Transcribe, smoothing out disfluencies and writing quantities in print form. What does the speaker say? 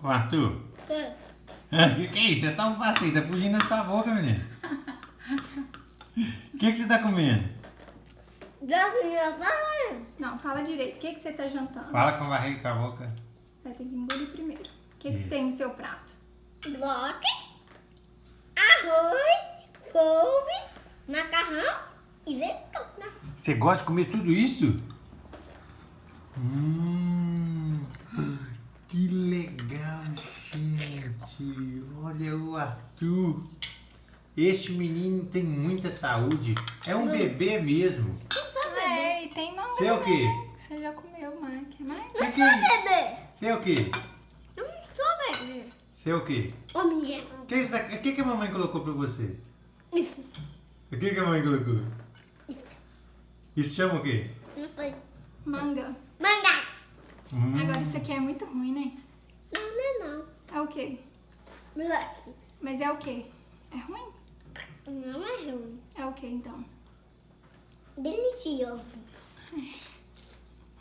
Ô, Arthur. Que é isso? É só um passeio, tá fugindo da sua boca, menino. O que você tá comendo? Não, fala direito. O que você tá jantando? Fala com a barriga e com a boca. Vai ter que engolir primeiro. O que você tem no seu prato? Bloco, arroz, couve, macarrão e azeitona. Você gosta de comer tudo isso? Que legal, gente. Olha o Arthur. Este menino tem muita saúde. É um bebê mesmo. É, e tem manga. Você é o quê? Você já comeu, mãe? Quer mais? Você Bebê, Você é o quê? eu não sou bebê. Você é o quê? Homem, O que a mamãe colocou pra você? isso, O que a mamãe colocou? Isso chama o quê? não foi. Manga. Manga. Agora isso aqui é muito ruim, né? Não. É o quê? Bloco, Mas é o quê? É ruim? não é ruim. É o quê, então? Delicioso.